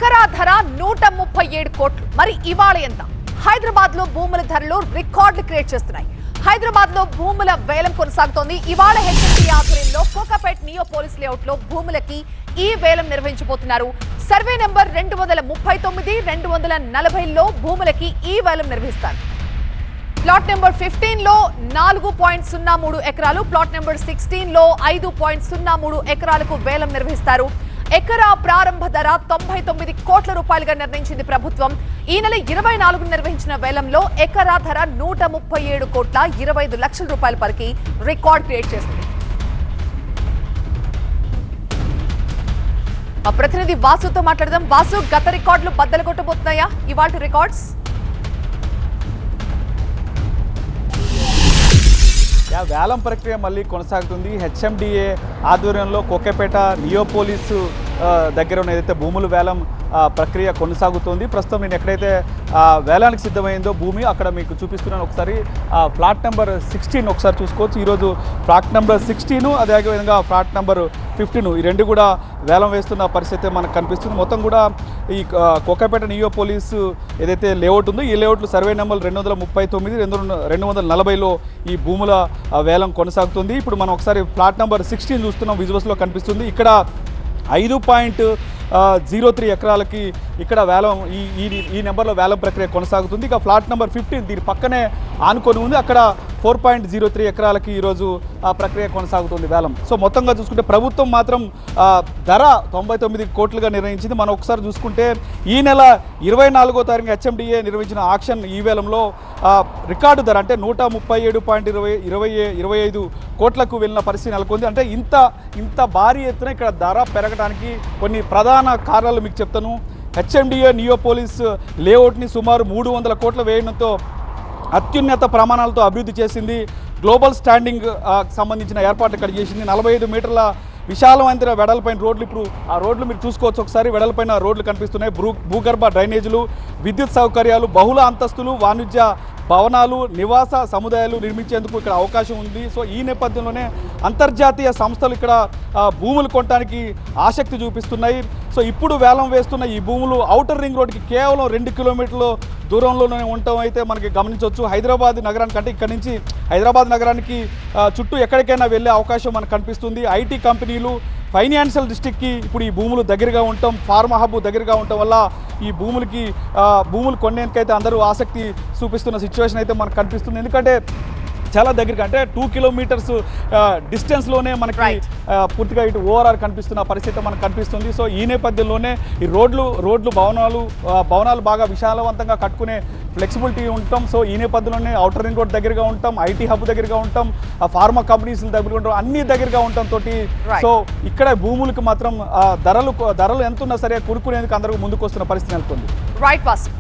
ఎకరా ధర 137 కోట్లు. మరి ఇవాళ ఎంత? హైదరాబాద్ లో భూముల ధరలు రికార్డులు క్రియేట్ చేస్తున్నాయి. హైదరాబాద్ లో భూముల వేలం కొనసాగుతోంది. ఇవాళ హెచ్ఎండి ఆధ్వర్యంలో కోకాపేట్ నియోపోలిస్ లేఅవుట్ లో భూములకి ఈ వేలం నిర్వహించబోతున్నారు. సర్వే నెంబర్ 239, 240 లో భూములకి ఈ వేలం నిర్వహిస్తారు. ప్లాట్ నెంబర్ 15 లో 4.03 ఎకరాలు, ప్లాట్ నెంబర్ 16 లో 5.03 ఎకరాలకు వేలం నిర్వహిస్తారు. ఎకరా ప్రారంభ ధర 99 కోట్ల రూపాయలుగా నిర్ణయించింది ప్రభుత్వం. ఈ నెల 24 నిర్వహించిన వేలంలో ఎకరా ధర 137 కోట్ల 25 లక్షల రూపాయల పలికి రికార్డ్ క్రియేట్ చేసింది. మా ప్రతినిధి వాసుతో మాట్లాడదాం. వాసు, గత రికార్డులు బద్దలు కొట్టబోతున్నాయా ఇవాళ రికార్డ్స్? వేలం ప్రక్రియ మళ్ళీ కొనసాగుతుంది. హెచ్ఎండిఏ ఆధ్వర్యంలో కోకాపేట నియోపోలిస్ దగ్గర ఉన్న ఏదైతే భూముల వేలం ప్రక్రియ కొనసాగుతుంది. ప్రస్తుతం నేను ఎక్కడైతే వేలానికి సిద్ధమైందో భూమి అక్కడ మీకు చూపిస్తున్నాను. ఒకసారి ఫ్లాట్ నెంబర్ 16 ఒకసారి చూసుకోవచ్చు. ఈరోజు ఫ్లాట్ నెంబర్ 16 అదేవిధంగా ఫ్లాట్ నెంబర్ 15 ఈ రెండు కూడా వేలం వేస్తున్న పరిస్థితి మనకు కనిపిస్తుంది. మొత్తం కూడా ఈ కోకాపేట నియోపోలిస్ ఏదైతే లేఅవుట్ ఉందో ఈ లేఅవుట్లు సర్వే నెంబర్ 239, 240లో ఈ భూముల వేలం కొనసాగుతుంది. ఇప్పుడు మనం ఒకసారి ఫ్లాట్ నెంబర్ 16 చూస్తున్నాం, విజువల్స్లో కనిపిస్తుంది. ఇక్కడ 5.03 ఎకరాలకి ఇక్కడ వేలం ఈ నెంబర్లో వేలం ప్రక్రియ కొనసాగుతుంది. ఇక ఫ్లాట్ నెంబర్ 15 దీని పక్కనే ఆనుకొని ఉంది. అక్కడ 4.03 ఎకరాలకి ఈరోజు ఆ ప్రక్రియ కొనసాగుతుంది వేలం. సో మొత్తంగా చూసుకుంటే ప్రభుత్వం మాత్రం ధర 99 కోట్లుగా నిర్ణయించింది. మనం ఒకసారి చూసుకుంటే ఈ నెల 24వ తారీఖు హెచ్ఎండిఏ నిర్వహించిన ఆక్షన్ ఈ వేలంలో రికార్డు ధర అంటే 137.25 కోట్లకు వెళ్ళిన పరిస్థితి నెలకొంది. అంటే ఇంత భారీ ఎత్తున ఇక్కడ ధర పెరగడానికి కొన్ని ప్రధాన కారణాలు మీకు చెప్తాను. హెచ్ఎండిఏ నియోపోలిస్ లేఅవుట్ని సుమారు 300 కోట్ల వ్యయంతో అత్యున్నత ప్రమాణాలతో అభివృద్ధి చేసింది. గ్లోబల్ స్టాండింగ్ సంబంధించిన ఏర్పాట్లు ఇక్కడ చేసింది. 45 మీటర్ల విశాలమైన వెడల్పైన రోడ్లు, ఇప్పుడు ఆ రోడ్లు మీరు చూసుకోవచ్చు. ఒకసారి వెడల్పైన రోడ్లు కనిపిస్తున్నాయి. భూగర్భ డ్రైనేజీలు, విద్యుత్ సౌకర్యాలు, బహుళ అంతస్తులు, వాణిజ్య భవనాలు, నివాస సముదాయాలు నిర్మించేందుకు ఇక్కడ అవకాశం ఉంది. సో ఈ నేపథ్యంలోనే అంతర్జాతీయ సంస్థలు ఇక్కడ భూములు కొనడానికి ఆసక్తి చూపిస్తున్నాయి. సో ఇప్పుడు వేలం వేస్తున్న ఈ భూములు ఔటర్ రింగ్ రోడ్కి కేవలం 2 కిలోమీటర్ల దూరంలోనే ఉండటం అయితే మనకి గమనించవచ్చు. హైదరాబాద్ నగరానికి అంటే ఇక్కడ నుంచి హైదరాబాద్ నగరానికి చుట్టూ ఎక్కడికైనా వెళ్ళే అవకాశం మనకు కనిపిస్తుంది. ఐటీ కంపెనీలు, ఫైనాన్షియల్ డిస్ట్రిక్ట్కి ఇప్పుడు ఈ భూములు దగ్గరగా ఉండటం, ఫార్మా హబ్ దగ్గరగా ఉండటం వల్ల ఈ భూములు కొనేందుకైతే అందరూ ఆసక్తి చూపిస్తున్న సిచ్యువేషన్ అయితే మనకు కనిపిస్తుంది. ఎందుకంటే చాలా దగ్గరగా అంటే 2 కిలోమీటర్స్ డిస్టెన్స్లోనే మనకి పూర్తిగా ఇటు ఓఆర్ఆర్ కనిపిస్తున్న పరిస్థితి మనకు కనిపిస్తుంది. సో ఈ నేపథ్యంలోనే ఈ రోడ్లు భవనాలు బాగా విశాలవంతంగా కట్టుకునే ఫ్లెక్సిబిలిటీ ఉంటాం. సో ఈ నేపథ్యంలోనే ఔటర్ రింగ్ రోడ్ దగ్గరగా ఉంటాం, ఐటీ హబ్ దగ్గరగా ఉంటాం, ఫార్మా కంపెనీస్ దగ్గర ఉంటాం, అన్ని దగ్గరగా ఉండటం తోటి సో ఇక్కడ భూములకు మాత్రం ధరలు ఎంత ఉన్నా సరే కొనుక్కునేందుకు అందరూ ముందుకు వస్తున్న పరిస్థితి నెలకొంది. రైట్ వాసు.